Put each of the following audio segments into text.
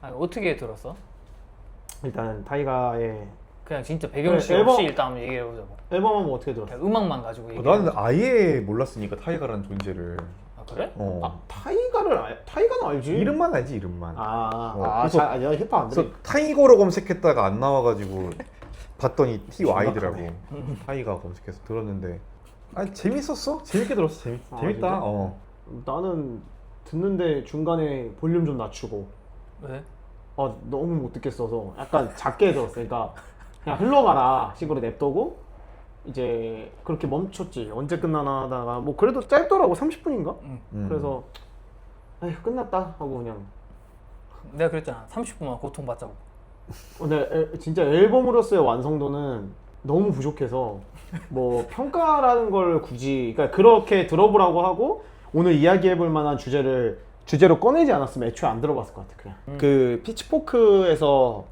아니, 어떻게 들었어? 일단 타이가의 그냥 진짜 배경시 앨범- 없이 일단 한번 얘기해보자고. 앨범은 뭐 어떻게 들었어? 그냥 음악만 가지고 얘기해. 나는 아예 몰랐으니까 타이가라는 존재를. 아 그래? 타이가는 알지? 이름만 알지 이름만. 그래서 내가 힙합 안 들어. 그래서 타이거로 검색했다가 안 나와가지고 봤더니 TY더라고. 타이가 검색해서 들었는데 재밌었어? 재밌게 들었어. 재밌다. 진짜? 나는 듣는데 중간에 볼륨 좀 낮추고 왜? 너무 못 듣겠어서 약간 작게 들었어. 그러니까 그냥 흘러가라 식으로 냅두고 이제 그렇게 멈췄지. 언제 끝나나 하다가 뭐 그래도 짧더라고. 30분인가? 그래서 에휴 끝났다 하고 그냥 내가 그랬잖아. 30분만 고통받자고. 근데 진짜 앨범으로서의 완성도는 너무 부족해서 뭐 평가라는 걸 굳이 그러니까 그렇게 들어보라고 하고 오늘 이야기해볼 만한 주제로 꺼내지 않았으면 애초에 안 들어봤을 것 같아. 그냥 그 피치포크에서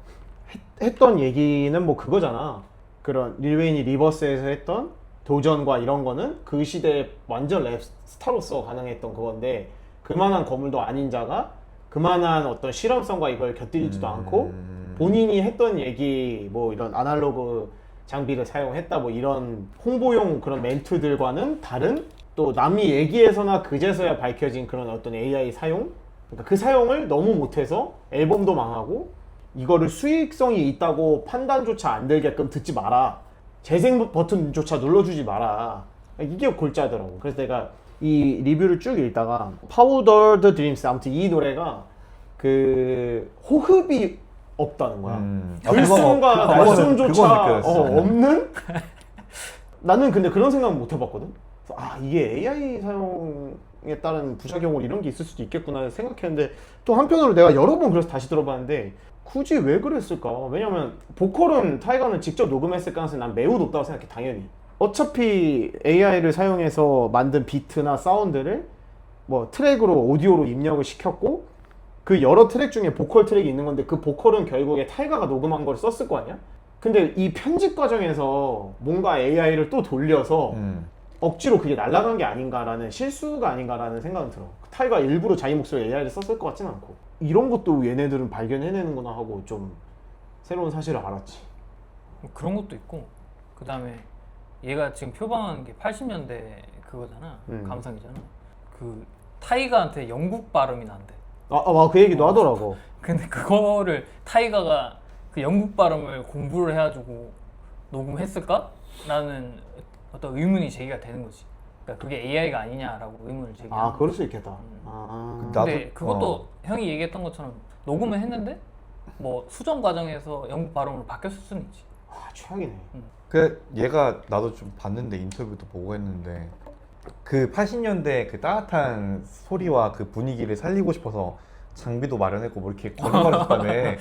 했던 얘기는 뭐 그거잖아. 그런 릴 웨인이 리버스에서 했던 도전과 이런 거는 그 시대에 완전 랩스타로서 가능했던 그건데 그만한 거물도 아닌 자가 그만한 어떤 실험성과 이걸 곁들이지도 않고 본인이 했던 얘기 뭐 이런 아날로그 장비를 사용했다 뭐 이런 홍보용 그런 멘트들과는 다른 또 남이 얘기해서나 그제서야 밝혀진 그런 어떤 AI 사용 그러니까 그 사용을 너무 못해서 앨범도 망하고 이거를 수익성이 있다고 판단조차 안 들게끔 듣지 마라. 재생 버튼조차 눌러주지 마라. 이게 골자더라고. 그래서 내가 이 리뷰를 쭉 읽다가 Powdered Dreams 아무튼 이 노래가 그 호흡이 없다는 거야. 글숨과 날숨조차 없는? 나는 근데 그런 생각은 못 해봤거든. 그래서 이게 AI 사용에 따른 부작용으로 이런 게 있을 수도 있겠구나 생각했는데 또 한편으로 내가 여러 번 그래서 다시 들어봤는데 굳이 왜 그랬을까? 왜냐면 보컬은 타이거는 직접 녹음했을 가능성이 난 매우 높다고 생각해. 당연히 어차피 AI를 사용해서 만든 비트나 사운드를 뭐 트랙으로 오디오로 입력을 시켰고 그 여러 트랙 중에 보컬 트랙이 있는 건데 그 보컬은 결국에 타이가가 녹음한 걸 썼을 거 아니야? 근데 이 편집 과정에서 뭔가 AI를 또 돌려서 억지로 그게 날아간 게 아닌가라는 실수가 아닌가라는 생각은 들어. 타이가 일부러 자기 목소리 AI를 썼을 것 같진 않고 이런 것도 얘네들은 발견해내는구나 하고 좀 새로운 사실을 알았지. 그런 것도 있고 그 다음에 얘가 지금 표방하는 게 80년대 그거잖아. 감성이잖아. 그 타이가한테 영국 발음이 난대. 그 얘기도 하더라고. 근데 그거를 타이가가 그 영국 발음을 공부를 해가지고 녹음했을까? 라는 어떤 의문이 제기가 되는 거지. 그러니까 그게 AI가 아니냐라고 의문을 제기하는 그럴 수 있겠다. 근데 그것도 형이 얘기했던 것처럼 녹음을 했는데 뭐 수정 과정에서 영국 발음으로 바뀌었을 수는 있지. 최악이네. 그 얘가 나도 좀 봤는데 인터뷰도 보고 했는데 그 80년대 그 따뜻한 소리와 그 분위기를 살리고 싶어서 장비도 마련했고 뭐 이렇게 거짓말했다며.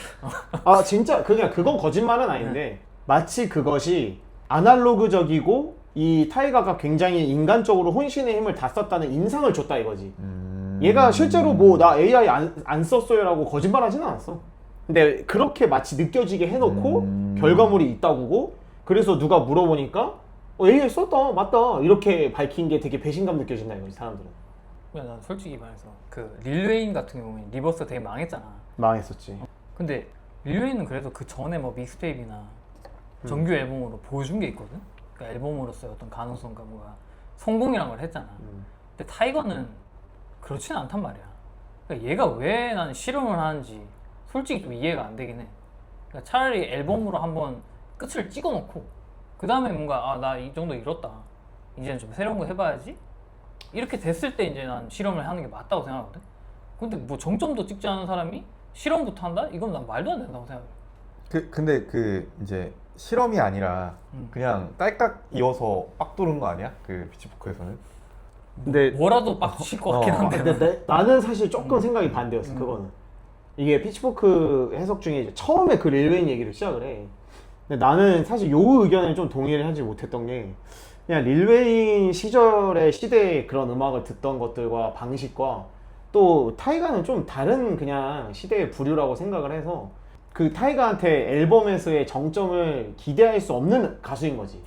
진짜 그건 거짓말은 아닌데 마치 그것이 아날로그적이고 이 타이가가 굉장히 인간적으로 혼신의 힘을 다 썼다는 인상을 줬다 이거지. 얘가 실제로 뭐 나 AI 안 썼어요라고 거짓말하지는 않았어. 근데 그렇게 마치 느껴지게 해놓고 결과물이 있다고 그래서 누가 물어보니까 AI 썼다 맞다 이렇게 밝힌 게 되게 배신감 느껴진다 이거지 사람들은. 난 솔직히 말해서 그 릴 웨인 같은 경우에 리버스 되게 망했잖아. 망했었지. 근데 릴 웨인은 그래도 그 전에 뭐 믹스테이프나 정규 앨범으로 보여준 게 있거든. 그러니까 앨범으로서의 어떤 가능성과 뭐가 성공이란 걸 했잖아. 근데 타이거는 그렇지는 않단 말이야. 그러니까 얘가 왜 나는 실험을 하는지 솔직히 좀 이해가 안 되긴 해. 그러니까 차라리 앨범으로 한번 끝을 찍어놓고 그 다음에 뭔가 나 이 정도 이뤘다. 이제는 좀 새로운 거 해봐야지. 이렇게 됐을 때 이제 난 실험을 하는 게 맞다고 생각하거든. 근데 뭐 정점도 찍지 않은 사람이 실험부터 한다? 이건 난 말도 안 된다고 생각해. 근데 그 이제 실험이 아니라 그냥 딸깍 이어서 빡 도는 거 아니야? 그 피치포크에서는? 근데 뭐라도 빡칠 것 같긴 한데. 근데 나는 사실 조금 생각이 반대였어. 그거는 이게 피치포크 해석 중에 이제 처음에 그 릴 웨인 얘기를 시작을 해. 근데 나는 사실 요 의견에 좀 동의를 하지 못했던 게 그냥 릴 웨인 시절의 시대의 그런 음악을 듣던 것들과 방식과 또 타이가는 좀 다른 그냥 시대의 부류라고 생각을 해서 그 타이가한테 앨범에서의 정점을 기대할 수 없는 가수인 거지.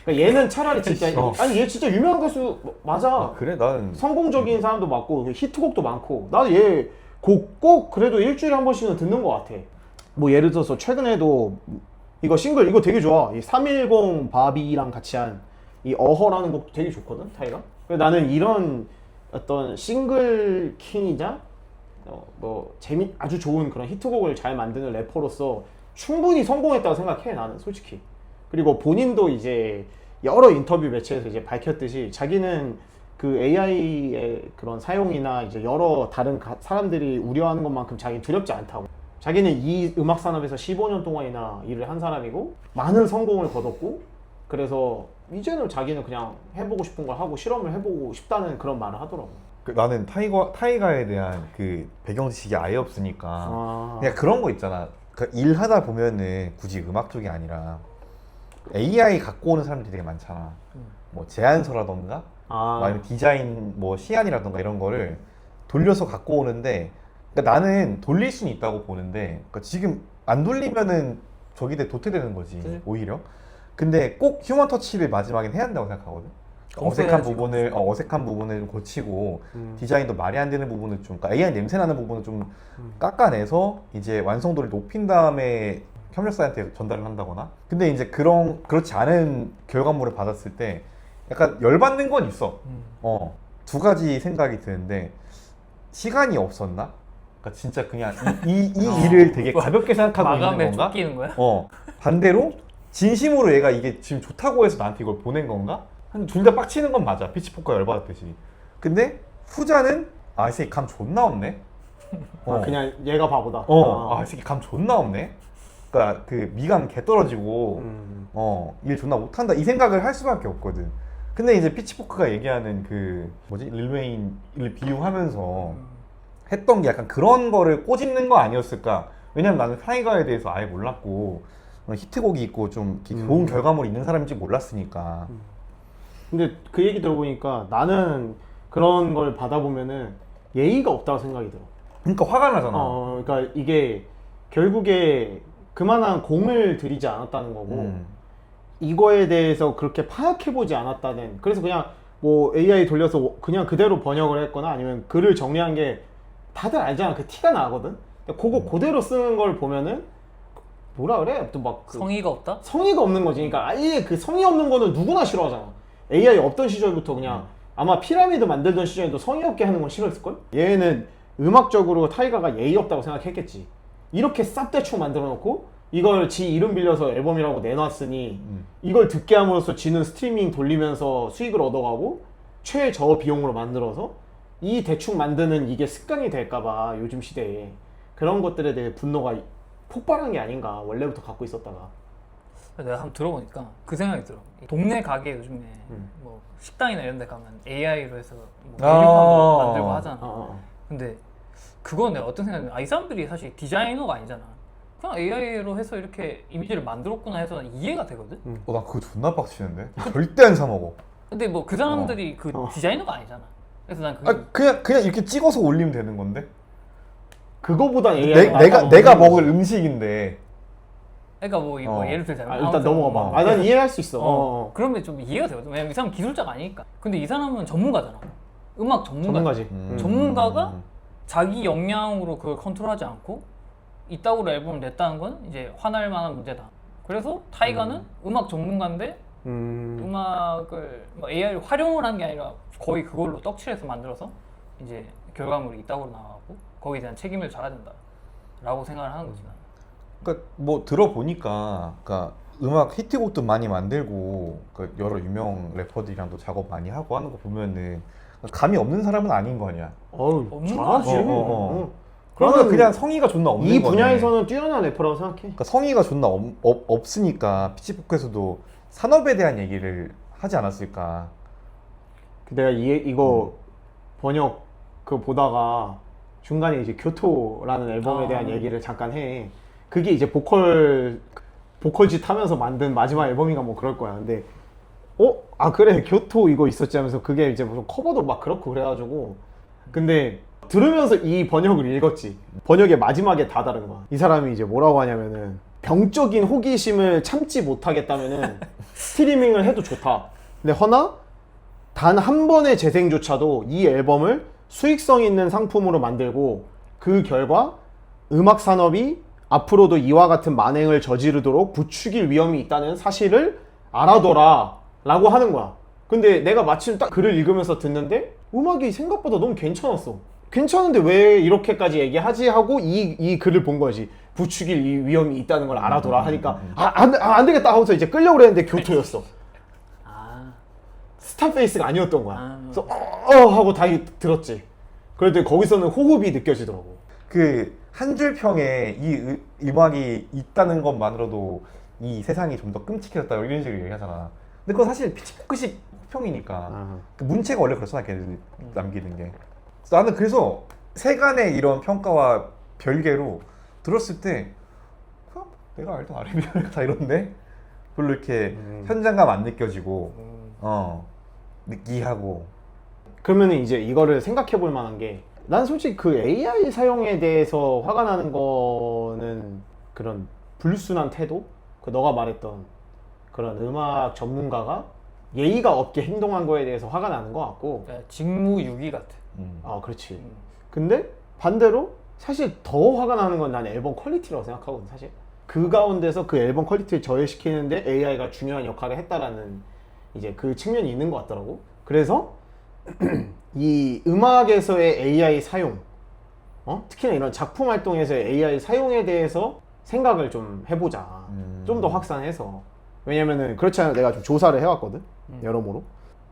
그러니까 얘는 차라리 진짜 아니 얘 진짜 유명한 가수 맞아. 그래? 난 성공적인 사람도 많고 히트곡도 많고 나도 얘 곡 꼭 그래도 일주일에 한 번씩은 듣는 것 같아. 뭐 예를 들어서 최근에도 이거 싱글 이거 되게 좋아. 이 310 바비랑 같이 한 이 어허라는 곡도 되게 좋거든 타이가. 그래서 나는 이런 어떤 싱글 킹이자 뭐 아주 좋은 그런 히트곡을 잘 만드는 래퍼로서 충분히 성공했다고 생각해 나는 솔직히. 그리고 본인도 이제 여러 인터뷰 매체에서 이제 밝혔듯이 자기는 그 AI의 그런 사용이나 이제 여러 다른 사람들이 우려하는 것만큼 자기는 두렵지 않다고. 자기는 이 음악 산업에서 15년 동안이나 일을 한 사람이고 많은 성공을 거뒀고 그래서 이제는 자기는 그냥 해보고 싶은 걸 하고 실험을 해보고 싶다는 그런 말을 하더라고. 나는 타이가에 대한 그 배경 지식이 아예 없으니까 그냥 그런 거 있잖아. 그러니까 일하다 보면은 굳이 음악 쪽이 아니라 AI 갖고 오는 사람들이 되게 많잖아. 뭐 제안서라던가 아니면 디자인 뭐 시안이라던가 이런 거를 돌려서 갖고 오는데 그러니까 나는 돌릴 수는 있다고 보는데 그러니까 지금 안 돌리면은 저기 도태되는 거지 그치? 오히려. 근데 꼭 휴먼 터치를 마지막엔 해야 한다고 생각하거든. 어색한 부분을 좀 고치고 디자인도 말이 안 되는 부분을 좀 그러니까 AI 냄새 나는 부분을 좀 깎아내서 이제 완성도를 높인 다음에 협력사한테 전달을 한다거나. 근데 이제 그렇지 않은 결과물을 받았을 때 약간 열받는 건 있어. 두 가지 생각이 드는데 시간이 없었나? 그러니까 진짜 그냥 이 일을 되게 가볍게 생각하고 있는 마감에 건가? 쫓기는 거야? 반대로 진심으로 얘가 이게 지금 좋다고 해서 나한테 이걸 보낸 건가? 둘 다 빡치는 건 맞아. 피치포크가 열받았듯이. 근데 후자는 이 새끼 감 존나 없네. 그냥 얘가 바보다. 이 새끼 감 존나 없네. 그러니까 그 미감 개 떨어지고 일 존나 못한다 이 생각을 할 수밖에 없거든. 근데 이제 피치포크가 얘기하는 그 뭐지 릴웨인을 비유하면서 했던 게 약간 그런 거를 꼬집는 거 아니었을까? 왜냐면 나는 타이거에 대해서 아예 몰랐고 히트곡이 있고 좀 좋은 결과물이 있는 사람인지 몰랐으니까. 근데 그 얘기 들어보니까 나는 그런 걸 받아보면은 예의가 없다고 생각이 들어. 그러니까 화가 나잖아. 그러니까 이게 결국에 그만한 공을 들이지 않았다는 거고 이거에 대해서 그렇게 파악해보지 않았다는. 그래서 그냥 뭐 AI 돌려서 그냥 그대로 번역을 했거나 아니면 글을 정리한 게 다들 알잖아. 그 티가 나거든. 그거 그대로 쓰는 걸 보면은 뭐라 그래? 또 막 성의가 없다? 성의가 없는 거지. 그러니까 아예 그 성의 없는 거는 누구나 싫어하잖아. AI 없던 시절부터 그냥 아마 피라미드 만들던 시절에도 성의 없게 하는 건 싫어했을걸? 얘는 음악적으로 타이가가 예의 없다고 생각했겠지. 이렇게 쌉대충 만들어 놓고 이걸 지 이름 빌려서 앨범이라고 내놨으니 이걸 듣게 함으로써 지는 스트리밍 돌리면서 수익을 얻어가고 최저 비용으로 만들어서 이 대충 만드는 이게 습관이 될까봐 요즘 시대에 그런 것들에 대해 분노가 폭발한 게 아닌가. 원래부터 갖고 있었다가. 내가 한번 들어보니까 그 생각이 들어. 동네 가게 요즘에 뭐 식당이나 이런 데 가면 AI로 해서 뭐 메뉴판도 만들고 하잖아. 근데 그건 내가 어떤 생각이냐면 이 사람들이 사실 디자이너가 아니잖아. 그냥 AI로 해서 이렇게 이미지를 만들었구나 해서 이해가 되거든? 나 그거 존나 빡치는데? 절대 안 사 먹어. 근데 뭐 그 사람들이 그 디자이너가 아니잖아. 그래서 난 그냥 이렇게 찍어서 올리면 되는 건데? 그거보다 AI 내가 먹을 음식인데. 그러니까 뭐 예를 들자면 일단 넘어가 봐. 난 이해할 수 있어. 그러면 좀 이해가 되거든. 왜냐면 이 사람은 기술자가 아니니까. 근데 이 사람은 전문가잖아. 음악 전문가지. 전문가가 자기 역량으로 그걸 컨트롤하지 않고 이따구로 앨범을 냈다는 건 이제 화날 만한 문제다. 그래서 타이가는 음악 전문가인데 음악을 뭐 AI를 활용을 한 게 아니라 거의 그걸로 떡칠해서 만들어서 이제 결과물이 이따구로 나와고 거기에 대한 책임을 져야 된다라고 생각을 하는 거지. 그러니까 뭐 들어보니까 그러니까 음악 히트곡도 많이 만들고 그 여러 유명 래퍼들이랑도 작업 많이 하고 하는 거 보면은 감이 없는 사람은 아닌 거 아니야. 잘하지. 그러면 그냥 성의가 존나 없는 거네. 이 분야에서는 뛰어난 래퍼라고 생각해. 그러니까 성의가 존나 없으니까 피치포크에서도 산업에 대한 얘기를 하지 않았을까. 내가 이거 번역 그 보다가 중간에 이제 교토라는 앨범에 대한 얘기를 잠깐 해. 그게 이제 보컬짓 하면서 만든 마지막 앨범인가 뭐 그럴 거야. 근데 그래 교토 이거 있었지 하면서 그게 이제 무슨 커버도 막 그렇고 그래가지고. 근데 들으면서 이 번역을 읽었지. 번역의 마지막에 다 다른 거야. 이 사람이 이제 뭐라고 하냐면은 병적인 호기심을 참지 못하겠다면은 스트리밍을 해도 좋다. 근데 허나 단 한 번의 재생조차도 이 앨범을 수익성 있는 상품으로 만들고 그 결과 음악 산업이 앞으로도 이와 같은 만행을 저지르도록 부추길 위험이 있다는 사실을 알아둬라 라고 하는 거야. 근데 내가 마침 딱 글을 읽으면서 듣는데 음악이 생각보다 너무 괜찮았어. 괜찮은데 왜 이렇게까지 얘기하지 하고 이 글을 본 거지. 부추길 이 위험이 있다는 걸 알아둬라 하니까 안 되겠다 하고서 이제 끌려고 그랬는데 교토였어. 아, 스타페이스가 아니었던 거야. 아. 그래서 하고 다시 들었지. 그런데 거기서는 호흡이 느껴지더라고. 그 한 줄 평에 이 음악이 있다는 것만으로도 이 세상이 좀 더 끔찍해졌다 이런 식으로 얘기하잖아. 근데 그건 사실 피치포크식 호평이니까 그 문체가 원래 그렇잖아, 걔들 남기는 게. 나는 그래서 세간의 이런 평가와 별개로 들었을 때 그냥 내가 알던 R&B가 다 이런데 별로 이렇게 현장감 안 느껴지고 느끼하고. 그러면 이제 이거를 생각해 볼 만한 게, 난 솔직히 그 AI 사용에 대해서 화가 나는 거는 그런 불순한 태도? 그 너가 말했던 그런 음악 전문가가 예의가 없게 행동한 거에 대해서 화가 나는 것 같고. 그러니까 직무유기 같아. 아, 그렇지. 근데 반대로 사실 더 화가 나는 건 난 앨범 퀄리티라고 생각하거든, 사실. 그 가운데서 그 앨범 퀄리티를 저해시키는데 AI가 중요한 역할을 했다라는 이제 그 측면이 있는 것 같더라고. 그래서 이 음악에서의 AI 사용, 특히나 이런 작품 활동에서의 AI 사용에 대해서 생각을 좀 해보자. 좀 더 확산해서. 왜냐면은 그렇지 않아도 내가 좀 조사를 해왔거든, 여러모로.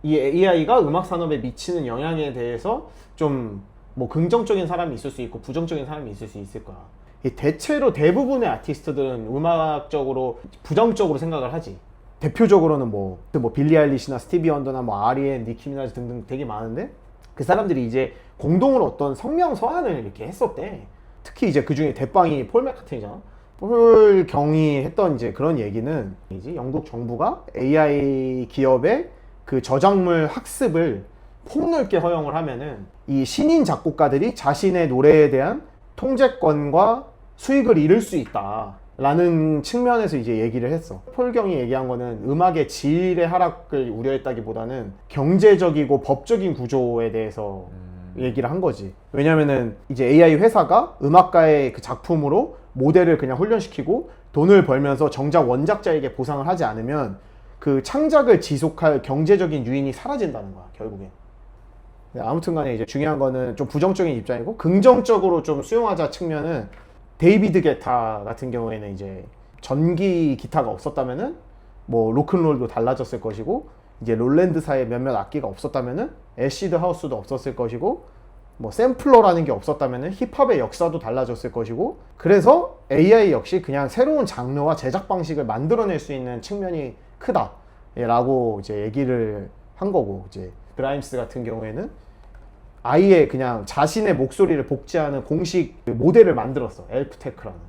이 AI가 음악 산업에 미치는 영향에 대해서 좀 뭐 긍정적인 사람이 있을 수 있고 부정적인 사람이 있을 수 있을 거야. 대체로 대부분의 아티스트들은 음악적으로 부정적으로 생각을 하지. 대표적으로는 뭐 빌리 아일리시나 스티비 원더나 뭐 R.E.M, 니키 미나즈 등등 되게 많은데, 그 사람들이 이제 공동으로 어떤 성명 서한을 이렇게 했었대. 특히 이제 그 중에 대빵이 폴 맥카트니잖아. 폴 경이 했던 이제 그런 얘기는, 이제 영국 정부가 AI 기업의 그 저작물 학습을 폭넓게 허용을 하면은 이 신인 작곡가들이 자신의 노래에 대한 통제권과 수익을 잃을 수 있다 라는 측면에서 이제 얘기를 했어. 폴 경이 얘기한 거는 음악의 질의 하락을 우려했다기보다는 경제적이고 법적인 구조에 대해서 얘기를 한 거지. 왜냐면은 이제 AI 회사가 음악가의 그 작품으로 모델을 그냥 훈련시키고 돈을 벌면서 정작 원작자에게 보상을 하지 않으면 그 창작을 지속할 경제적인 유인이 사라진다는 거야, 결국엔. 아무튼 간에 이제 중요한 거는 좀 부정적인 입장이고, 긍정적으로 좀 수용하자 측면은, 데이비드 게타 같은 경우에는 이제 전기 기타가 없었다면은 뭐 로큰롤도 달라졌을 것이고, 이제 롤랜드사의 몇몇 악기가 없었다면은 애시드 하우스도 없었을 것이고, 뭐 샘플러라는 게 없었다면은 힙합의 역사도 달라졌을 것이고, 그래서 AI 역시 그냥 새로운 장르와 제작 방식을 만들어낼 수 있는 측면이 크다라고 이제 얘기를 한 거고, 이제 그라임스 같은 경우에는 아예 그냥 자신의 목소리를 복제하는 공식 모델을 만들었어, 엘프테크라는.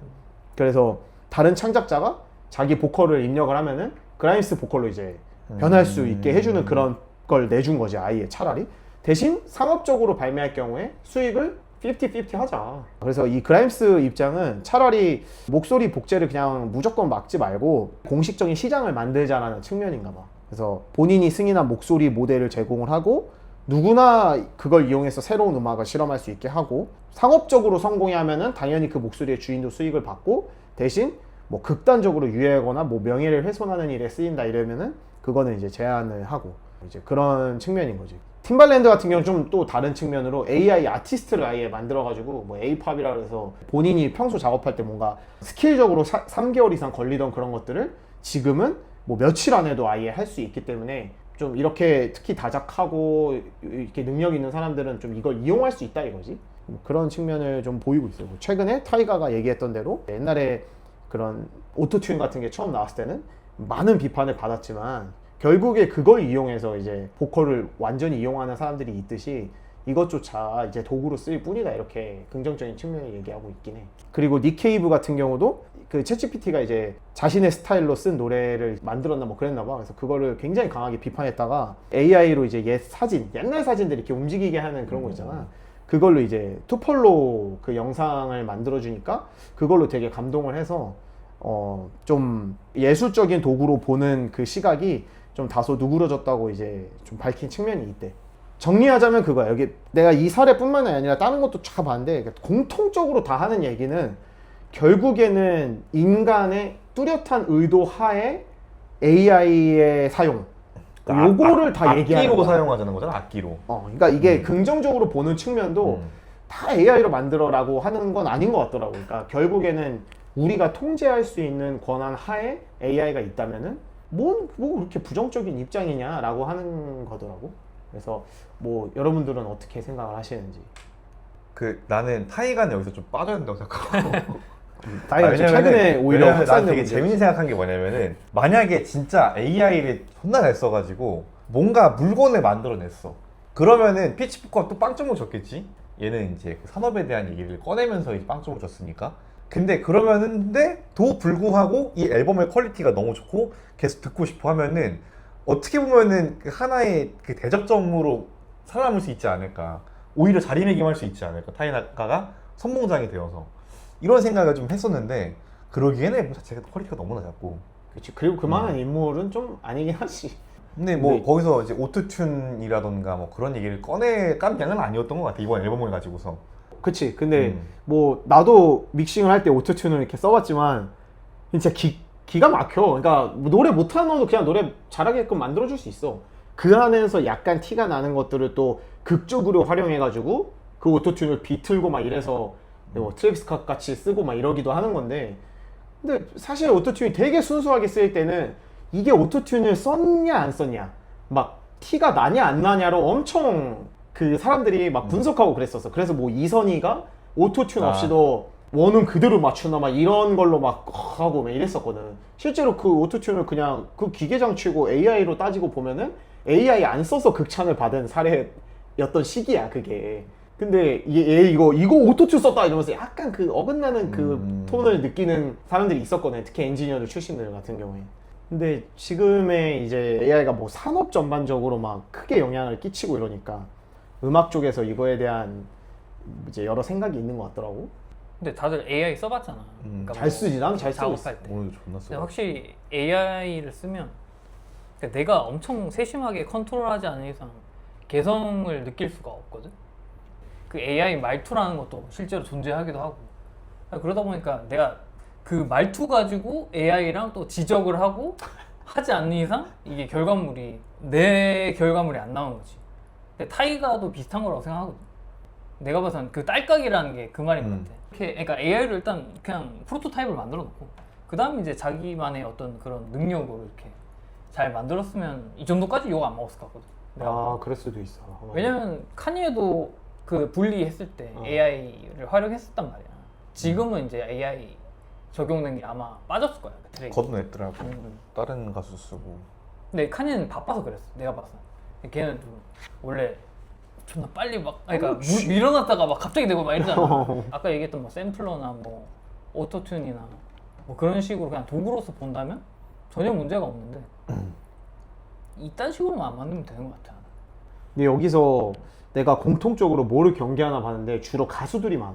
그래서 다른 창작자가 자기 보컬을 입력을 하면은 그라임스 보컬로 이제 변할 수 있게 해주는 그런 걸 내준 거지, 아예. 차라리 대신 상업적으로 발매할 경우에 수익을 50-50 하자. 그래서 이 그라임스 입장은 차라리 목소리 복제를 그냥 무조건 막지 말고 공식적인 시장을 만들자라는 측면인가 봐. 그래서 본인이 승인한 목소리 모델을 제공을 하고 누구나 그걸 이용해서 새로운 음악을 실험할 수 있게 하고, 상업적으로 성공이 하면은 당연히 그 목소리의 주인도 수익을 받고, 대신 뭐 극단적으로 유해하거나 뭐 명예를 훼손하는 일에 쓰인다 이러면은 그거는 이제 제한을 하고, 이제 그런 측면인 거지. 팀발랜드 같은 경우는 좀 또 다른 측면으로 AI 아티스트를 아예 만들어가지고 뭐 A-팝이라 그래서 본인이 평소 작업할 때 뭔가 스킬적으로 3개월 이상 걸리던 그런 것들을 지금은 뭐 며칠 안에도 아예 할 수 있기 때문에, 좀 이렇게 특히 다작하고 이렇게 능력 있는 사람들은 좀 이걸 이용할 수 있다 이거지. 그런 측면을 좀 보이고 있어요. 최근에 타이가가 얘기했던 대로 옛날에 그런 오토튠 같은 게 처음 나왔을 때는 많은 비판을 받았지만 결국에 그걸 이용해서 이제 보컬을 완전히 이용하는 사람들이 있듯이 이것조차 이제 도구로 쓰일 뿐이다, 이렇게 긍정적인 측면을 얘기하고 있긴 해. 그리고 닉 케이브 같은 경우도 그 챗GPT가 이제 자신의 스타일로 쓴 노래를 만들었나 뭐 그랬나 봐. 그래서 그거를 굉장히 강하게 비판했다가 AI로 이제 옛날 사진들 이렇게 움직이게 하는 그런 거 있잖아. 그걸로 이제 투폴로 그 영상을 만들어주니까 그걸로 되게 감동을 해서 좀 예술적인 도구로 보는 그 시각이 좀 다소 누그러졌다고 이제 좀 밝힌 측면이 있대. 정리하자면 그거야. 여기 내가 이 사례뿐만 아니라 다른 것도 쫙 봤는데 공통적으로 다 하는 얘기는 결국에는 인간의 뚜렷한 의도 하에 AI의 사용 요거를 다 얘기하는 악기로 거야. 사용하자는 거잖아. 악기로. 그러니까 이게 긍정적으로 보는 측면도 다 AI로 만들어라고 하는 건 아닌 것 같더라고. 그러니까 결국에는 우리가 통제할 수 있는 권한 하에 AI가 있다면은 뭐 그렇게 부정적인 입장이냐라고 하는 거더라고. 그래서 뭐 여러분들은 어떻게 생각을 하시는지. 나는 타이가는 여기서 좀 빠져야 된다고 생각하고. 다이가 최근에 오히려 난 확산된 되게 문제. 재밌는 생각한 게 뭐냐면은 만약에 진짜 AI를 존나 잘 써가지고 뭔가 물건을 만들어냈어. 그러면은 피치포크가 또 빵점을 줬겠지. 얘는 이제 그 산업에 대한 얘기를 꺼내면서 이제 빵점을 줬으니까. 근데 도 불구하고 이 앨범의 퀄리티가 너무 좋고 계속 듣고 싶어 하면은 어떻게 보면은 그 하나의 그 대접점으로 살아남을 수 있지 않을까. 오히려 자리매김할 수 있지 않을까. 타이가가 선봉장이 되어서. 이런 생각을 좀 했었는데 그러기에는 앨범 자체가 퀄리티가 너무나 작고. 그렇지. 그리고 그만한 인물은 좀 아니긴 하지. 근데 뭐 거기서 이제 오토튠이라던가 뭐 그런 얘기를 깐 양은 아니었던 것 같아. 이번 앨범을 가지고서. 그치. 근데 뭐 나도 믹싱을 할 때 오토튠을 이렇게 써봤지만 진짜 기가 막혀. 그러니까 뭐 노래 못하는 놈도 그냥 노래 잘하게끔 만들어줄 수 있어. 그 안에서 약간 티가 나는 것들을 또 극적으로 활용해가지고 그 오토튠을 비틀고 막 이래서 뭐 트래비스 스캇 같이 쓰고 막 이러기도 하는 건데, 근데 사실 오토튠이 되게 순수하게 쓰일 때는 이게 오토튠을 썼냐 안 썼냐, 막 티가 나냐 안 나냐로 엄청 그 사람들이 막 분석하고 그랬었어. 그래서 뭐 이선희가 오토튠 없이도 원음 그대로 맞추나 막 이런 걸로 막 하고 막 이랬었거든. 실제로 그 오토튠을 그냥 그 기계장치고 AI로 따지고 보면은 AI 안 써서 극찬을 받은 사례였던 시기야 그게. 근데 얘 이거 오토튠 썼다 이러면서 약간 그 어긋나는 그 톤을 느끼는 사람들이 있었거든. 특히 엔지니어들 출신들 같은 경우에. 근데 지금의 이제 AI가 뭐 산업 전반적으로 막 크게 영향을 끼치고 이러니까 음악 쪽에서 이거에 대한 이제 여러 생각이 있는 것 같더라고. 근데 다들 AI 써봤잖아. 그러니까 잘 쓰지. 나는 잘 쓰고 있어. 작업할 때. 오늘 존나 근데 써. 확실히 AI를 쓰면 그러니까 내가 엄청 세심하게 컨트롤하지 않은 이상 개성을 느낄 수가 없거든. 그 AI 말투라는 것도 실제로 존재하기도 하고. 그러다 보니까 내가 그 말투 가지고 AI랑 또 지적을 하고 하지 않는 이상 이게 내 결과물이 안 나오는 거지. 근데 타이가도 비슷한 거라고 생각하거든. 내가 봐선 그 딸깍이라는 게 그 말인 것 같아. 그러니까 AI를 일단 그냥 프로토타입을 만들어 놓고 그 다음에 이제 자기만의 어떤 그런 능력으로 이렇게 잘 만들었으면 이 정도까지 욕 안 먹었을 것 같거든. 아, 그럴 수도 있어. 왜냐면 카니에도 그 분리했을 때 AI를 활용했었단 말이야. 지금은 이제 AI 적용된 게 아마 빠졌을 거야. 그 트랙이. 걷어냈더라고. 다른 가수 쓰고. 근데 카니는 바빠서 그랬어. 내가 봤어. 걔는 좀 원래 존나 빨리 막 그러니까 밀어놨다가 막 갑자기 되고 막 이러잖아. 아까 얘기했던 뭐 샘플러나 뭐 오토튠이나 뭐 그런 식으로 그냥 도구로서 본다면 전혀 문제가 없는데 이딴 식으로만 안 만들면 되는 것 같아. 근데 여기서 내가 공통적으로 뭐를 경계하나 봤는데 주로 가수들이 많아.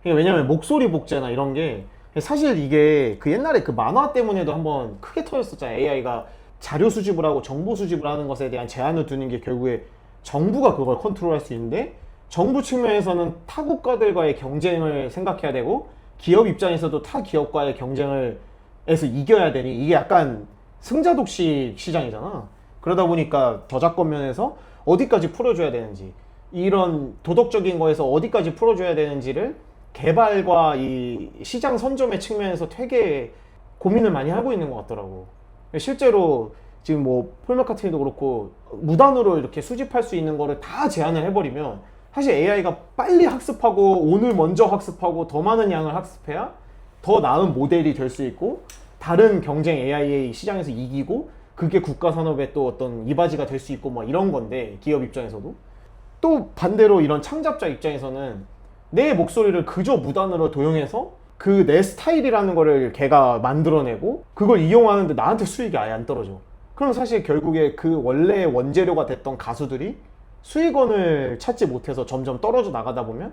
그러니까 왜냐면 목소리 복제나 이런 게 사실 이게 그 옛날에 그 만화 때문에도 한번 크게 터졌었잖아. AI가 자료 수집을 하고 정보 수집을 하는 것에 대한 제한을 두는 게 결국에 정부가 그걸 컨트롤할 수 있는데, 정부 측면에서는 타 국가들과의 경쟁을 생각해야 되고 기업 입장에서도 타 기업과의 경쟁을 해서 이겨야 되니 이게 약간 승자독식 시장이잖아. 그러다 보니까 저작권 면에서 어디까지 풀어줘야 되는지, 이런 도덕적인 거에서 어디까지 풀어줘야 되는지를 개발과 이 시장 선점의 측면에서 되게 고민을 많이 하고 있는 것 같더라고. 실제로 지금 뭐 폴 맥카트니도 그렇고 무단으로 이렇게 수집할 수 있는 거를 다 제한을 해버리면 사실 AI가 빨리 학습하고 오늘 먼저 학습하고 더 많은 양을 학습해야 더 나은 모델이 될 수 있고 다른 경쟁 AI 시장에서 이기고 그게 국가 산업의 또 어떤 이바지가 될 수 있고 막 이런 건데, 기업 입장에서도 또 반대로 이런 창작자 입장에서는 내 목소리를 그저 무단으로 도용해서 그 내 스타일이라는 거를 걔가 만들어내고 그걸 이용하는데 나한테 수익이 아예 안 떨어져. 그럼 사실 결국에 그 원래 원재료가 됐던 가수들이 수익원을 찾지 못해서 점점 떨어져 나가다 보면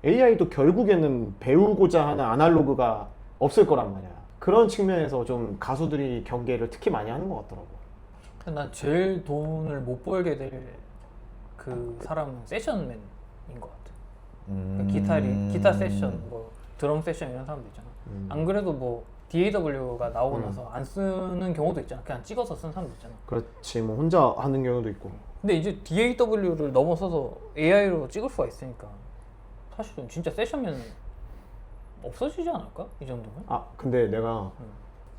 AI도 결국에는 배우고자 하는 아날로그가 없을 거란 말이야. 그런 측면에서 좀 가수들이 경계를 특히 많이 하는 것 같더라고. 난 제일 돈을 못 벌게 될 그 사람은 세션맨인 것 같아. 음. 기타 세션, 뭐 드럼 세션 이런 사람도 있잖아. 안 그래도 뭐 DAW가 나오고 나서 안 쓰는 경우도 있잖아. 그냥 찍어서 쓴 사람도 있잖아. 그렇지 뭐 혼자 하는 경우도 있고. 근데 이제 DAW를 넘어서서 AI로 찍을 수가 있으니까 사실은 진짜 세션맨은 없어지지 않을까? 이 정도면? 아 근데 내가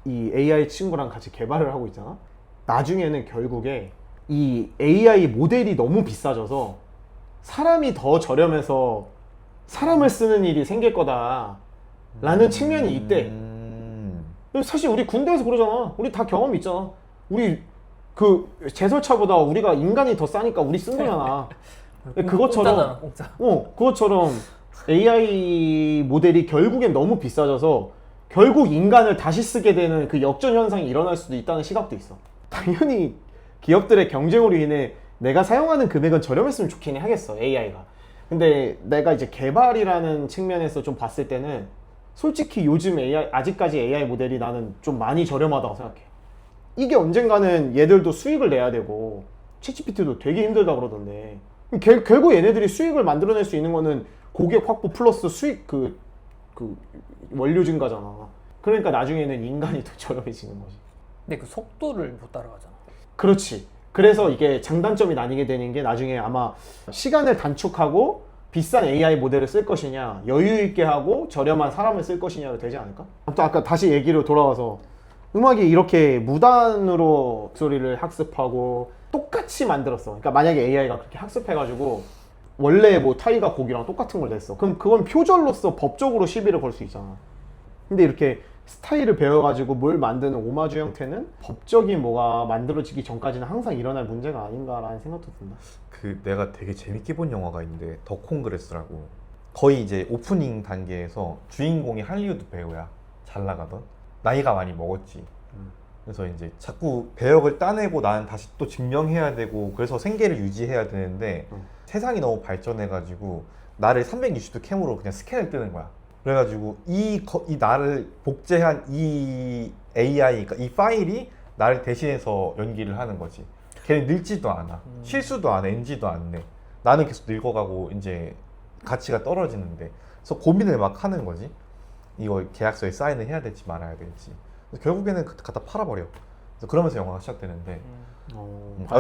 이 AI 친구랑 같이 개발을 하고 있잖아. 나중에는 결국에 이 AI 모델이 너무 비싸져서 사람이 더 저렴해서 사람을 쓰는 일이 생길 거다라는 측면이 있대. 사실 우리 군대에서 그러잖아. 우리 다 경험이 있잖아. 우리 그 제설차보다 우리가 인간이 더 싸니까 우리 쓴 거잖아. 그것처럼 공짜잖아, 공짜. 그것처럼 AI 모델이 결국엔 너무 비싸져서 결국 인간을 다시 쓰게 되는 그 역전 현상이 일어날 수도 있다는 시각도 있어. 당연히 기업들의 경쟁으로 인해 내가 사용하는 금액은 저렴했으면 좋긴 하겠어, AI가. 근데 내가 이제 개발이라는 측면에서 좀 봤을 때는 솔직히 요즘 AI, 아직까지 AI 모델이 나는 좀 많이 저렴하다고 생각해. 이게 언젠가는 얘들도 수익을 내야 되고 챗GPT도 되게 힘들다 그러던데 결국 얘네들이 수익을 만들어낼 수 있는 거는 고객 확보 플러스 수익 그 원료 증가잖아. 그러니까 나중에는 인간이 더 저렴해지는 거지. 근데 그 속도를 못 따라가잖아. 그렇지. 그래서 이게 장단점이 나뉘게 되는 게 나중에 아마 시간을 단축하고 비싼 AI 모델을 쓸 것이냐, 여유 있게 하고 저렴한 사람을 쓸 것이냐로 되지 않을까? 아무튼 아까 다시 얘기로 돌아와서 음악이 이렇게 무단으로 목소리를 학습하고 똑같이 만들었어. 그러니까 만약에 AI가 그렇게 학습해가지고 원래 뭐 타이가 곡이랑 똑같은 걸 냈어. 그럼 그건 표절로서 법적으로 시비를 걸 수 있잖아. 근데 이렇게 스타일을 배워가지고 뭘 만드는 오마주 형태는 법적인 뭐가 만들어지기 전까지는 항상 일어날 문제가 아닌가라는 생각도 든다. 그 내가 되게 재밌게 본 영화가 있는데 더 콩그레스라고 거의 이제 오프닝 단계에서 주인공이 할리우드 배우야. 잘 나가던 나이가 많이 먹었지. 그래서 이제 자꾸 배역을 따내고 나는 다시 또 증명해야 되고 그래서 생계를 유지해야 되는데 세상이 너무 발전해가지고 나를 360도 캠으로 그냥 스캔을 뜨는 거야. 그래가지고 이 나를 복제한 이 AI, 그러니까 이 파일이 나를 대신해서 연기를 하는 거지. 걔는 늙지도 않아. 실수도 안 해. NG도 안 내. 나는 계속 늙어가고 이제 가치가 떨어지는데. 그래서 고민을 막 하는 거지. 이거 계약서에 사인을 해야 될지 말아야 될지. 그래서 결국에는 갖다 팔아버려. 그래서 그러면서 영화가 시작되는데.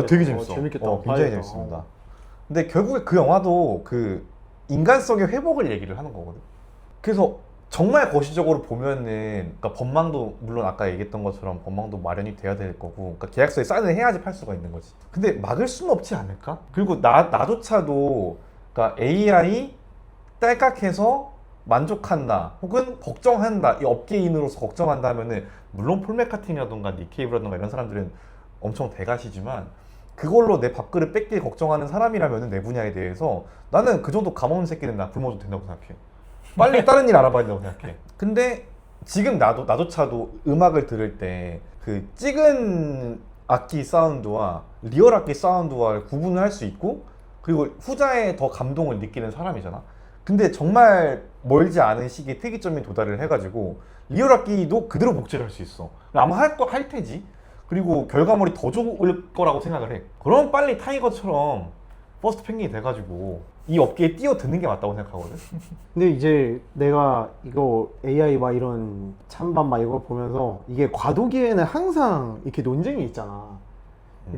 되게 재밌어. 재밌겠다. 굉장히 봐야겠다. 재밌습니다. 근데 결국에 그 영화도 그 인간성의 회복을 얘기를 하는 거거든. 그래서 정말 거시적으로 보면은 그러니까 법망도 물론 아까 얘기했던 것처럼 법망도 마련이 돼야 될 거고 그러니까 계약서에 사인을 해야지 팔 수가 있는 거지. 근데 막을 수는 없지 않을까? 그리고 나조차도 그러니까 AI 딸깍해서 만족한다 혹은 걱정한다 이 업계인으로서 걱정한다면은 물론 폴 맥카트니라던가 닉 케이브라던가 이런 사람들은 엄청 대가시지만 그걸로 내 밥그릇 뺏길 걱정하는 사람이라면은 내 분야에 대해서 나는 그 정도 감없는 새끼는 나 굶어도 된다고 생각해. 빨리 다른 일 알아봐야 된다고 생각해. 근데 지금 나조차도 음악을 들을 때 그 찍은 악기 사운드와 리얼 악기 사운드와 구분을 할 수 있고 그리고 후자에 더 감동을 느끼는 사람이잖아. 근데 정말 멀지 않은 시기에 특이점이 도달을 해가지고 리얼 악기도 그대로 복제를 할 수 있어. 아마 할 테지. 그리고 결과물이 더 좋을 거라고 생각을 해. 그럼 빨리 타이거처럼 퍼스트 펭귄이 돼가지고 이 업계에 뛰어드는 게 맞다고 생각하거든. 근데 이제 내가 이거 AI 막 이런 찬반 막 이걸 보면서 이게 과도기에는 항상 이렇게 논쟁이 있잖아.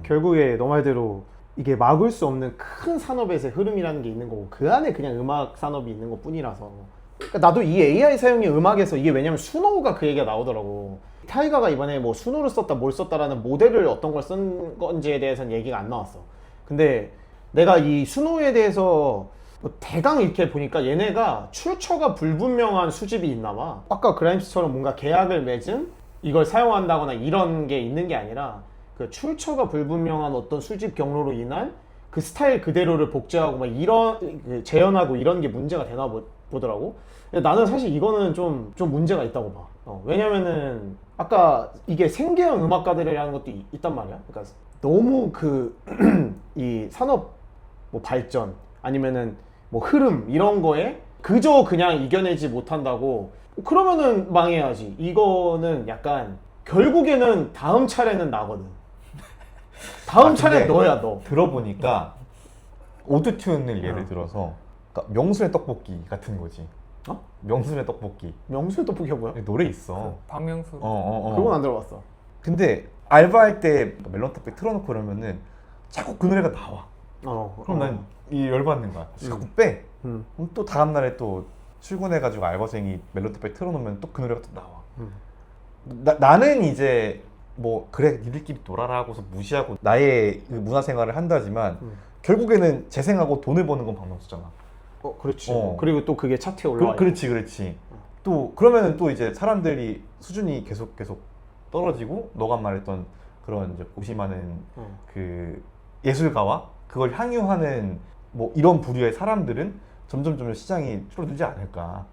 결국에 너 말대로 이게 막을 수 없는 큰 산업에서의 흐름이라는 게 있는 거고 그 안에 그냥 음악 산업이 있는 것 뿐이라서 그러니까 나도 이 AI 사용이 음악에서 이게 왜냐면 수노가 그 얘기가 나오더라고. 타이거가 이번에 뭐 수노를 썼다 뭘 썼다라는 모델을 어떤 걸 쓴 건지에 대해서는 얘기가 안 나왔어. 근데 내가 이 수노에 대해서 뭐 대강 이렇게 보니까 얘네가 출처가 불분명한 수집이 있나 봐. 아까 그라임스처럼 뭔가 계약을 맺은 이걸 사용한다거나 이런 게 있는 게 아니라 그 출처가 불분명한 어떤 수집 경로로 인한 그 스타일 그대로를 복제하고 막 이런 재현하고 이런 게 문제가 되나 보더라고. 근데 나는 사실 이거는 좀 문제가 있다고 봐. 왜냐면은 아까 이게 생계형 음악가들이라는 것도 있단 말이야. 그러니까 너무 이 산업 뭐 발전 아니면은 뭐 흐름 이런 거에 그저 그냥 이겨내지 못한다고 그러면은 망해야지. 이거는 약간 결국에는 다음 차례는 나거든. 다음 차례는 근데 너야 너. 들어보니까 오토튠을 예를 어. 들어서 그러니까 명순의 떡볶이 같은 거지. 어? 명순의 떡볶이 명수의 떡볶이가 뭐야? 노래 있어. 박명수. 그건 안 들어봤어. 근데 알바할 때 멜론 떡볶이 틀어놓고 그러면은 자꾸 그 노래가 나와. 그럼 난 이 열받는 거야. 자꾸 빼. 그럼 또 다음 날에 또 출근해가지고 알바생이 멜론 떡볶이 틀어놓으면 또 그 노래가 또 나와. 나는 이제 뭐 그래 니들끼리 놀아라 하고서 무시하고 나의 그 문화생활을 한다지만 결국에는 재생하고 돈을 버는 건 박명수잖아. 그렇지. 어. 그리고 또 그게 차트에 올라와. 그렇지. 또 그러면은 또 이제 사람들이 수준이 계속 떨어지고 너가 말했던 그런 이제 고심하는 그 예술가와 그걸 향유하는 뭐 이런 부류의 사람들은 점점 시장이 줄어들지 않을까.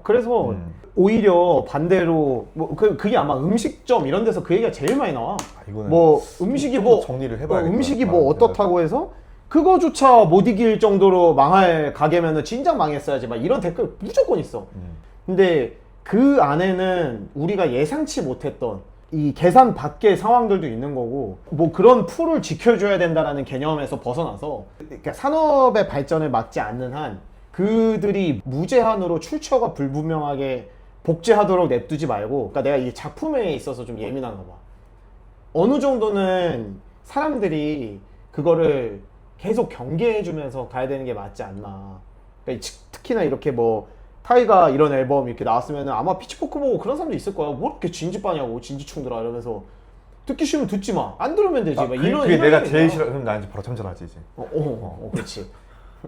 그래서 오히려 반대로 뭐 그게 아마 음식점 이런 데서 그 얘기가 제일 많이 나와. 이거는 뭐 음식이 뭐 정리를 해봐야겠다. 음식이 뭐 어떻다고 해서 그거조차 못 이길 정도로 망할 가게면은 진작 망했어야지 막 이런 댓글 무조건 있어. 근데 그 안에는 우리가 예상치 못했던 이 계산 밖의 상황들도 있는 거고 뭐 그런 풀을 지켜줘야 된다라는 개념에서 벗어나서 그러니까 산업의 발전을 막지 않는 한 그들이 무제한으로 출처가 불분명하게 복제하도록 냅두지 말고 그러니까 내가 이 작품에 있어서 좀 예민한가 봐. 어느 정도는 사람들이 그거를 계속 경계해주면서 가야 되는 게 맞지 않나. 그러니까 특히나 이렇게 뭐 타이가 이런 앨범 이렇게 나왔으면 아마 피치포크 보고 그런 사람도 있을 거야. 뭐 이렇게 진지빠냐고 진지충들아 이러면서 듣기 싫으면 듣지 마. 안 들으면 되지. 막 이런 그게 이런 내가 얘기야. 제일 싫어. 그럼 나 이제 바로 참전하지 이제. 그렇지.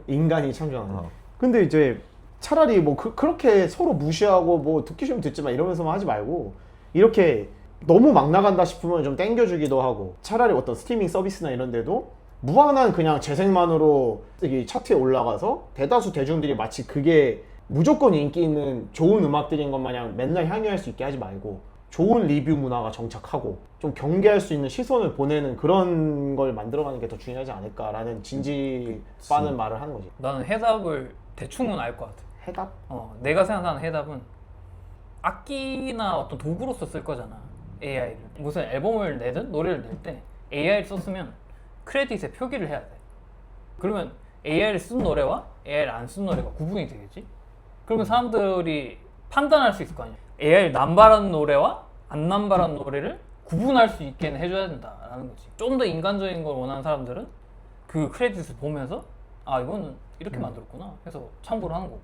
인간이 참전하는. 근데 이제 차라리 뭐 그렇게 서로 무시하고 뭐 듣기 싫으면 듣지 마 이러면서만 하지 말고 이렇게 너무 막 나간다 싶으면 좀 땡겨주기도 하고 차라리 어떤 스트리밍 서비스나 이런 데도 무한한 그냥 재생만으로 이 차트에 올라가서 대다수 대중들이 마치 그게 무조건 인기 있는 좋은 음악들인 것 마냥 맨날 향유할 수 있게 하지 말고 좋은 리뷰 문화가 정착하고 좀 경계할 수 있는 시선을 보내는 그런 걸 만들어가는 게 더 중요하지 않을까라는 진지 빠는 말을 하는 거지. 나는 해답을 대충은 알 것 같아. 해답? 내가 생각하는 해답은 악기나 어떤 도구로서 쓸 거잖아. AI를. 무슨 앨범을 내든 노래를 낼 때 AI를 썼으면 크레딧에 표기를 해야 돼. 그러면 AI를 쓴 노래와 AI를 안 쓴 노래가 구분이 되겠지? 그러면 사람들이 판단할 수 있을 거 아니야. AI를 남발한 노래와 안 남발한 노래를 구분할 수 있게 해줘야 된다라는 거지. 좀 더 인간적인 걸 원하는 사람들은 그 크레딧을 보면서 아 이거는 이렇게 만들었구나 해서 참고를 하는 거고.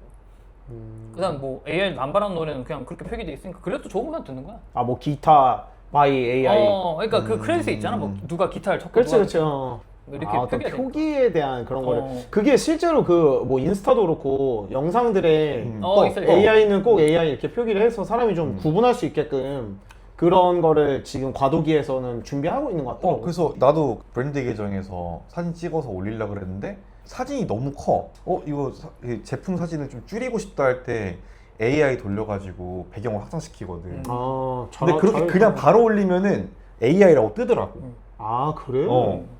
그다음 뭐 AI 남발한 노래는 그냥 그렇게 표기돼 있으니까 그래도 좋으면 듣는 거야. 아 뭐 기타 by AI. 그러니까 그 크레딧에 있잖아. 뭐 누가 기타를 쳤고 그렇지 누가 그렇지. 뭐 이렇게 어떤 표기가 되니까. 표기에 대한 그런 거를 그게 실제로 그 뭐 인스타도 그렇고 영상들에 있어. AI는 꼭 AI 이렇게 표기를 해서 사람이 좀 구분할 수 있게끔 그런 거를 지금 과도기에서는 준비하고 있는 것 같더라고. 그래서 나도 브랜드 계정에서 사진 찍어서 올리려고 그랬는데 사진이 너무 커. 이거 이 제품 사진을 좀 줄이고 싶다 할 때 AI 돌려가지고 배경을 확장시키거든. 근데 그렇게 그냥 바로 올리면은 AI라고 뜨더라고. 아 그래?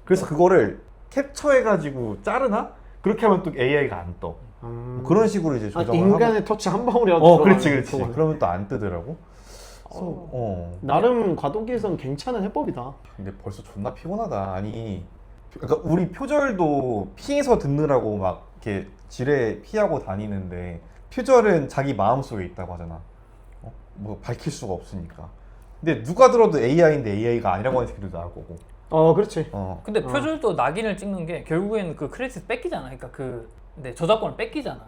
그래서 그거를 캡처해가지고 자르나? 그렇게 하면 또 AI가 안 떠. 뭐 그런 식으로 이제 조정을 인간의 터치 한 방울이라도 그렇지. 그거는. 그러면 또 안 뜨더라고. 나름 과도기에서는 괜찮은 해법이다. 근데 벌써 존나 피곤하다. 아니, 그러니까 우리 표절도 피해서 듣느라고 막 이렇게 지뢰 피하고 다니는데 표절은 자기 마음속에 있다고 하잖아. 뭐 밝힐 수가 없으니까. 근데 누가 들어도 AI인데 AI가 아니라고 하는 새끼도 나올 거고. 그렇지. 근데 표절도 낙인을 찍는 게 결국에는 그 크레딧 뺏기잖아. 그러니까 저작권을 뺏기잖아.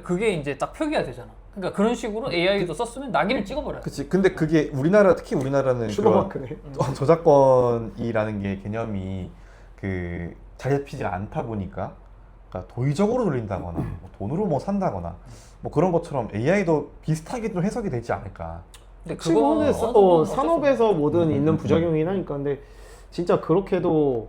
그게 이제 딱 표기가 되잖아. 그러니까 그런 식으로 AI도 썼으면 낙인을 찍어버려. 그치. 근데 그게 특히 우리나라는 슈퍼마크네. 저작권이라는 게 개념이 잘 잡히지가 않다 보니까 그러니까 도의적으로 돌린다거나 뭐 돈으로 뭐 산다거나 뭐 그런 것처럼 AI도 비슷하게 좀 해석이 되지 않을까. 근데 그거는 그거는 산업에서 뭐든 있는 부작용이긴 하니까. 근데 진짜 그렇게도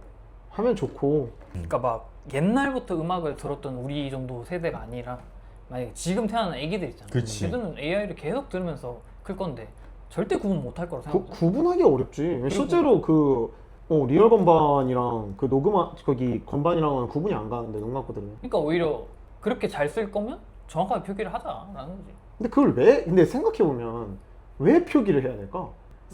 하면 좋고. 그러니까 막 옛날부터 음악을 들었던 우리 정도 세대가 아니라 만약에 지금 태어난 애기들 있잖아. 그치. 걔들은 AI를 계속 들으면서 클 건데 절대 구분 못 할 거라고 생각해. 구분하기 어렵지. 실제로 리얼 건반이랑 거기 건반이랑은 구분이 안 가는데 눈 감고 들으면. 그러니까 오히려 그렇게 잘 쓸 거면 정확하게 표기를 하자라는 거지. 근데 근데 생각해보면 왜 표기를 해야 될까?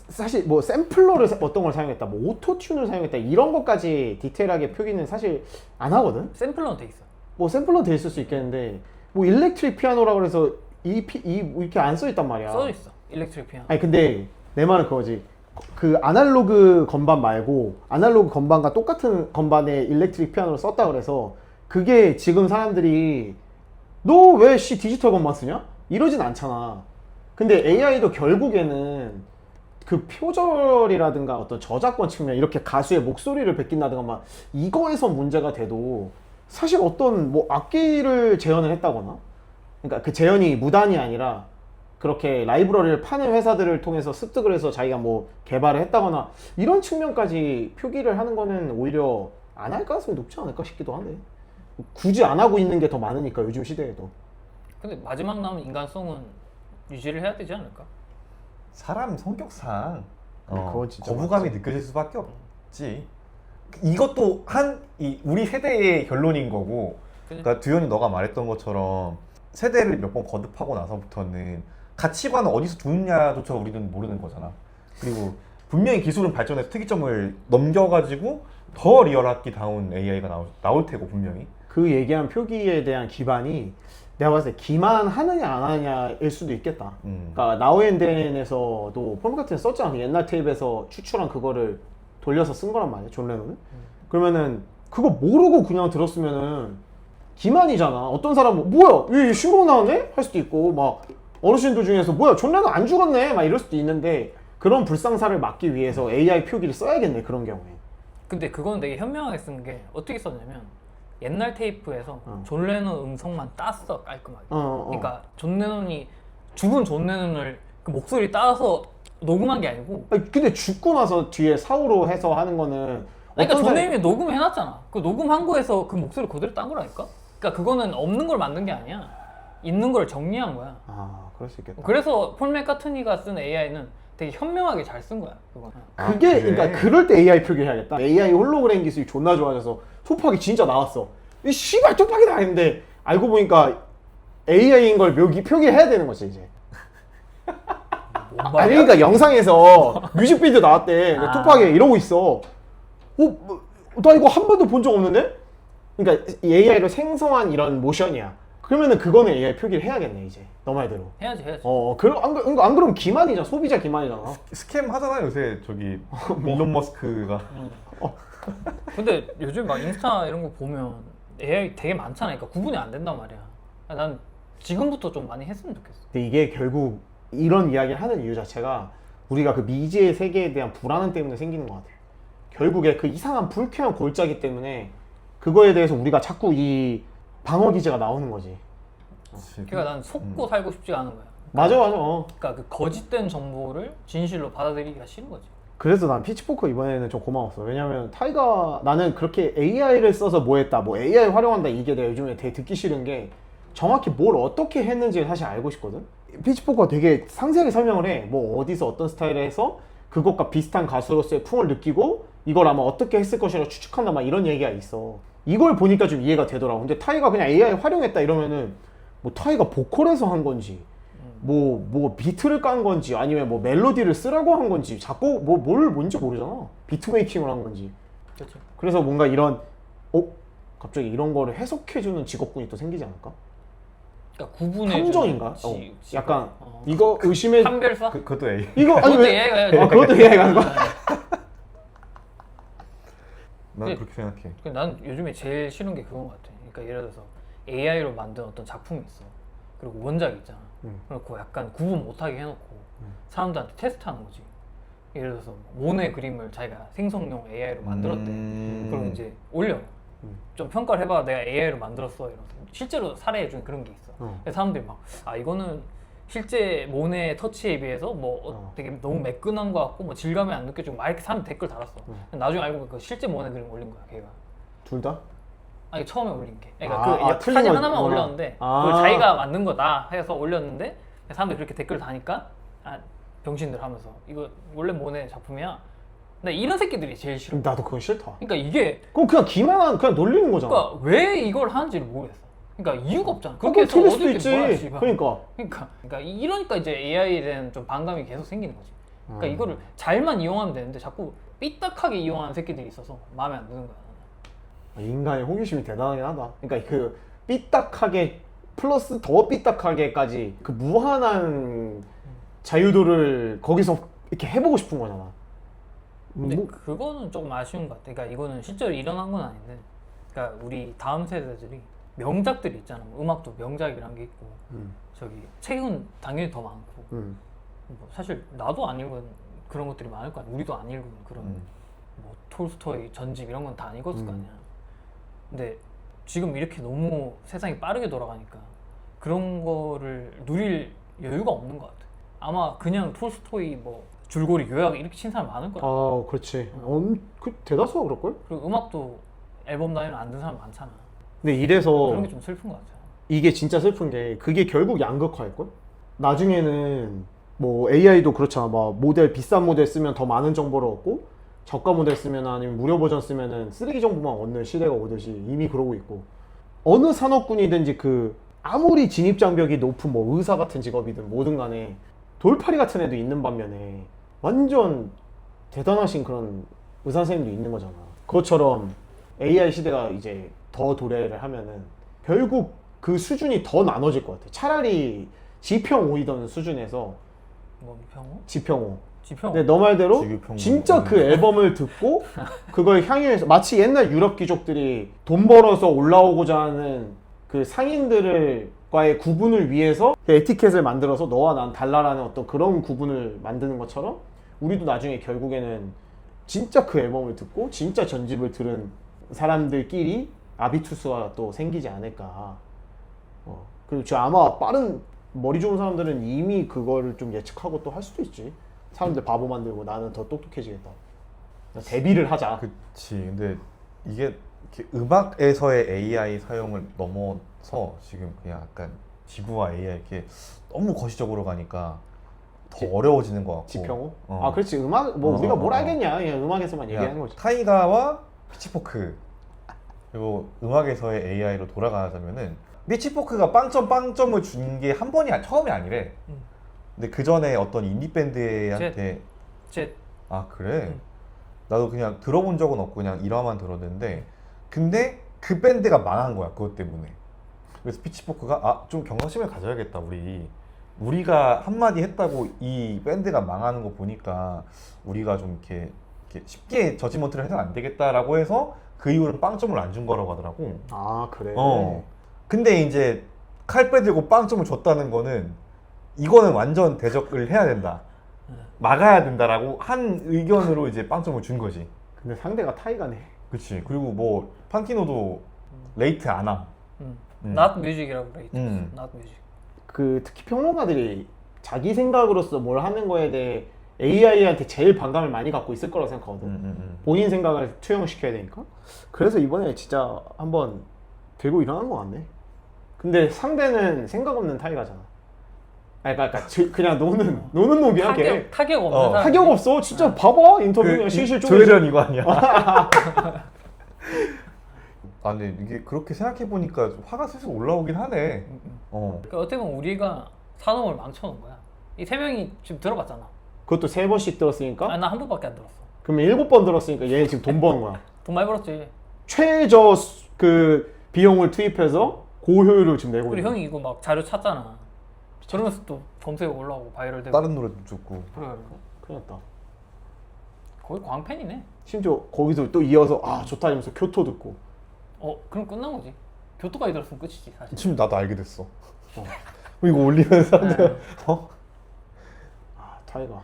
사실 뭐 샘플러를 어떤 걸 사용했다, 뭐 오토튠을 사용했다 이런 것까지 디테일하게 표기는 사실 안 하거든? 샘플러는 돼 있어. 뭐 샘플러 돼 있을 수 있겠는데 뭐 일렉트릭 피아노라고 해서 이렇게 안 써 있단 말이야. 써져 있어. 일렉트릭 피아노. 아니 근데 내 말은 그거지. 그 아날로그 건반 말고 아날로그 건반과 똑같은 건반에 일렉트릭 피아노를 썼다 그래서 그게 지금 사람들이 너 왜 디지털 건반 쓰냐? 이러진 않잖아. 근데 AI도 결국에는 그 표절이라든가 어떤 저작권 측면 이렇게 가수의 목소리를 베낀다든가 막 이거에서 문제가 돼도 사실 어떤 뭐 악기를 재현을 했다거나 그러니까 그 재현이 무단이 아니라 그렇게 라이브러리를 파는 회사들을 통해서 습득을 해서 자기가 뭐 개발을 했다거나 이런 측면까지 표기를 하는 거는 오히려 안 할 가능성이 높지 않을까 싶기도 하네. 굳이 안 하고 있는 게 더 많으니까 요즘 시대에도. 근데 마지막 남은 인간성은 유지를 해야 되지 않을까? 사람 성격상 그건 진짜 거부감이 느껴질 수밖에 없지. 이것도 우리 세대의 결론인 거고. 그러니까 두현이 너가 말했던 것처럼 세대를 몇 번 거듭하고 나서부터는 가치관을 어디서 두느냐조차 우리는 모르는 거잖아. 그리고 분명히 기술은 발전해서 특이점을 넘겨가지고 더 리얼하기 다운 AI가 나올 테고 분명히. 그 얘기한 표기에 대한 기반이 내가 봤을 때 기만하느냐 안 하느냐일 수도 있겠다. 그러니까 나우앤덴에서도 폴 마카트니 썼잖아. 옛날 테이프에서 추출한 그거를 돌려서 쓴 거란 말이야, 존 레논은. 그러면은 그거 모르고 그냥 들었으면은 기만이잖아. 어떤 사람은 뭐야, 이 신곡 나왔네? 할 수도 있고 막 어르신들 중에서 뭐야, 존 레논 안 죽었네? 막 이럴 수도 있는데 그런 불상사를 막기 위해서 AI 표기를 써야겠네, 그런 경우에. 근데 그건 되게 현명하게 쓴 게 어떻게 썼냐면 옛날 테이프에서 존 레논 음성만 땄어, 깔끔하게. 그러니까 존 레논이 죽은 존 레논을 그 목소리 따서 녹음한 게 아니고. 아니, 근데 죽고 나서 뒤에 사후로 해서 하는 거는 그러니까 존 레논이 녹음해놨잖아. 그 녹음한 거에서 그 목소리 그대로 딴 거라니까. 그러니까 그거는 없는 걸 만든 게 아니야. 있는 걸 정리한 거야. 아, 그럴 수 있겠다. 그래서 폴 맥카트니가 쓴 AI는 되게 현명하게 잘 쓴 거야, 그거. 그게 그래? 그러니까 그럴 때 AI 표기해야겠다. AI 홀로그램 기술이 존나 좋아져서 투팍이 진짜 나왔어. 이 씨발 투팍이다 했는데 알고 보니까 AI인 걸 표기해야 되는 거지 이제. 아니 그러니까 영상에서 뮤직비디오 나왔대. 투팍이 이러고 있어. 나 이거 한 번도 본 적 없는데? 그러니까 AI로 생성한 이런 모션이야. 그러면은 그거는 AI 표기를 해야겠네 이제. 너 말대로. 해야지. 안 그러면 기만이잖아. 소비자 기만이잖아. 스캠 하잖아 요새 저기 일론 머스크가. 근데 요즘 막 인스타 이런 거 보면 AI 되게 많잖아. 그러니까 구분이 안 된단 말이야. 난 지금부터 좀 많이 했으면 좋겠어. 근데 이게 결국 이런 이야기를 하는 이유 자체가 우리가 그 미지의 세계에 대한 불안함 때문에 생기는 것 같아. 결국에 그 이상한 불쾌한 골짜기 때문에 그거에 대해서 우리가 자꾸 이 방어 기제가 나오는 거지. 그러니까 난 속고 살고 싶지가 않은 거야. 맞아. 그러니까 그 거짓된 정보를 진실로 받아들이기가 싫은 거지. 그래서 난 피치포크 이번에는 좀 고마웠어. 왜냐면 타이가 나는 그렇게 AI를 써서 뭐 했다, 뭐 AI 활용한다 이게 내가 요즘에 되게 듣기 싫은 게 정확히 뭘 어떻게 했는지 사실 알고 싶거든. 피치포크가 되게 상세하게 설명을 해. 뭐 어디서 어떤 스타일을 해서 그것과 비슷한 가수로서의 풍을 느끼고 이걸 아마 어떻게 했을 것이라고 추측한다 막 이런 얘기가 있어. 이걸 보니까 좀 이해가 되더라고. 근데 타이가 그냥 AI 활용했다 이러면은 뭐 타이가 보컬에서 한 건지 뭐 비트를 깐 건지 아니면 뭐 멜로디를 쓰라고 한 건지 자꾸 뭔지 모르잖아. 비트 메이킹을 한 건지. 그렇죠. 그래서 뭔가 이런 갑자기 이런 거를 해석해주는 직업군이 또 생기지 않을까? 그러니까 구분해 탐정인가? 주는 약간 이거 의심해. 판별사? 그것도 AI. 이거 아니 그것도 왜? AI가 해야지. 그것도 AI가 하는 거야? 난 네. 그렇게 생각해. 난 요즘에 제일 싫은 게 그건 것 같아. 그러니까 예를 들어서 AI로 만든 어떤 작품이 있어. 그리고 원작이 있잖아. 그렇고 약간 구분 못하게 해놓고 사람들한테 테스트하는 거지. 예를 들어서 모네 그림을 자기가 생성용 AI로 만들었대. 그럼 이제 올려. 좀 평가를 해봐. 내가 AI로 만들었어. 이러면서 실제로 사례 중에 그런 게 있어. 그래서 사람들이 막 이거는 실제 모네 터치에 비해서 되게 너무 매끈한 것 같고 뭐 질감이 안 느껴지고 막 이렇게 사람들 댓글 달았어. 나중에 알고 보니까 그 실제 모네 그림 올린 거야, 걔가. 둘 다? 아니 처음에 올린 게. 그러니까 틀린 사진 거 하나만 있구나. 올렸는데 그걸 자기가 만든 거다 해서 올렸는데 사람들이 그렇게 댓글 다니까 병신들 하면서 이거 원래 모네 작품이야. 근데 이런 새끼들이 제일 싫어. 나도 그건 싫다. 그러니까 이게 그럼 그냥 기만한 그냥 놀리는 거잖아. 그러니까 왜 이걸 하는지를 모르겠어. 그러니까 이유가 없잖아. 그렇게 해서 틀릴 수도 어딜 있지. 뭐야, 씨발. 그러니까 이러니까 이제 AI에 대한 좀 반감이 계속 생기는 거지. 그러니까 이거를 잘만 이용하면 되는데 자꾸 삐딱하게 이용하는 새끼들이 있어서 마음에 안 드는 거야. 인간의 호기심이 대단하긴 하다. 그러니까 그 삐딱하게 플러스 더 삐딱하게까지 그 무한한 자유도를 거기서 이렇게 해보고 싶은 거잖아. 근데 뭐, 그거는 조금 아쉬운 것 같아. 그러니까 이거는 실제로 일어난 건 아닌데, 그러니까 우리 다음 세대들이 명작들이 있잖아. 뭐 음악도 명작이란 게 있고, 저기 책은 당연히 더 많고, 뭐 사실 나도 안 읽은 그런 것들이 많을 거 아니야. 우리도 안 읽은 그런 뭐 톨스토이 전집 이런 건 다 안 읽었을 거 아니야. 근데 지금 이렇게 너무 세상이 빠르게 돌아가니까 그런 거를 누릴 여유가 없는 것 같아. 아마 그냥 톨스토이 뭐 줄거리 요약 이렇게 친 사람 많을 거야. 아, 그렇지. 그 대다수가 그럴걸? 그리고 음악도 앨범 단위로 안 듣는 사람 많잖아. 근데 이래서 그런 게 좀 슬픈 것 같아. 이게 진짜 슬픈 게 그게 결국 양극화일걸? 나중에는 뭐 AI도 그렇잖아. 막 모델 비싼 모델 쓰면 더 많은 정보를 얻고 저가 모델 쓰면 아니면 무료 버전 쓰면은 쓰레기 정보만 얻는 시대가 오듯이 이미 그러고 있고 어느 산업군이든지 그 아무리 진입 장벽이 높은 뭐 의사 같은 직업이든 뭐든 간에 돌팔이 같은 애도 있는 반면에 완전 대단하신 그런 의사 선생님도 있는 거잖아. 그것처럼 AI 시대가 이제 더 도래를 하면은 결국 그 수준이 더 나눠질 것 같아. 차라리 지평5이던 수준에서 뭐 평호? 지평5. 지평호. 근데 너 말대로 지평5. 진짜 그 앨범을 듣고 그걸 향유해서 마치 옛날 유럽 귀족들이 돈 벌어서 올라오고자 하는 그 상인들과의 구분을 위해서 그 에티켓을 만들어서 너와 난 달라라는 어떤 그런 구분을 만드는 것처럼 우리도 나중에 결국에는 진짜 그 앨범을 듣고 진짜 전집을 들은 사람들끼리 아비투스가 또 생기지 않을까. 그리고 저 아마 빠른 머리 좋은 사람들은 이미 그거를 좀 예측하고 또 할 수도 있지. 사람들 바보 만들고 나는 더 똑똑해지겠다. 대비를 하자. 그치. 근데 이게 이렇게 음악에서의 AI 사용을 넘어서 지금 그냥 약간 지구와 AI 이렇게 너무 거시적으로 가니까 더 어려워지는 것 같고. 지평호? 어. 아, 그렇지. 음악 뭐 우리가 뭘 알겠냐. 그냥 음악에서만 그냥 얘기하는 거지. 타이가와 피치포크 그리고 음악에서의 AI로 돌아가자면은 피치포크가 빵점을 준 게 한 번이 처음이 아니래. 근데 그 전에 어떤 인디 밴드한테 아 그래? 나도 그냥 들어본 적은 없고 그냥 일화만 들었는데 근데 그 밴드가 망한 거야 그것 때문에. 그래서 피치포크가 아 좀 경각심을 가져야겠다 우리가 한마디 했다고 이 밴드가 망하는 거 보니까 우리가 좀 이렇게 쉽게 저지먼트를 해서는 안 되겠다라고 해서 그 이후로 빵점을 안 준 거라고 하더라고. 아, 그래. 근데 이제 칼 빼들고 빵점을 줬다는 거는 이거는 완전 대적을 해야 된다. 막아야 된다라고 한 의견으로 이제 빵점을 준 거지. 근데 상대가 타이가네. 그치. 그리고 뭐 판티노도 레이트 안 함. Not music이라고 그래. Not music. 그 특히 평론가들이 자기 생각으로서 뭘 하는 거에 대해 AI한테 제일 반감을 많이 갖고 있을 거라고 생각하거든. 본인 생각을 투영시켜야 되니까. 그래서 이번에 진짜 한번 들고 일어난 것 같네. 근데 상대는 생각 없는 타이가잖아. 그러니까 그냥 노는 놈이야 걔. 타격 없는 사람. 타격 없어. 진짜 봐봐 인터뷰 그냥 실실 쪼개지. 조혜련 이거 아니야? 아 근데 이게 그렇게 생각해 보니까 화가 슬슬 올라오긴 하네. 그러니까 어떻게 보면 우리가 산업을 망쳐놓은 거야. 이 세 명이 지금 들어봤잖아. 그것도 3번씩 들었으니까. 아, 나 한 번밖에 안 들었어. 그러면 7번 들었으니까 얘 지금 돈 버는 거야. 돈 많이 벌었지. 최저 그 비용을 투입해서 고효율을 지금 내고 그리고 있는. 형이 이거 막 자료 찾잖아. 그러면서 또 검색어 올라오고 바이럴 되고. 다른 노래도 좋고. 그래. 큰일 났다. 거의 광팬이네. 심지어 거기서 또 이어서 아 좋다 이러면서 교토 듣고. 그럼 끝난 거지. 교토까지 들었으면 끝이지 사실. 지금 나도 알게 됐어. 이거 올리면 사람들 네. 아 타이가.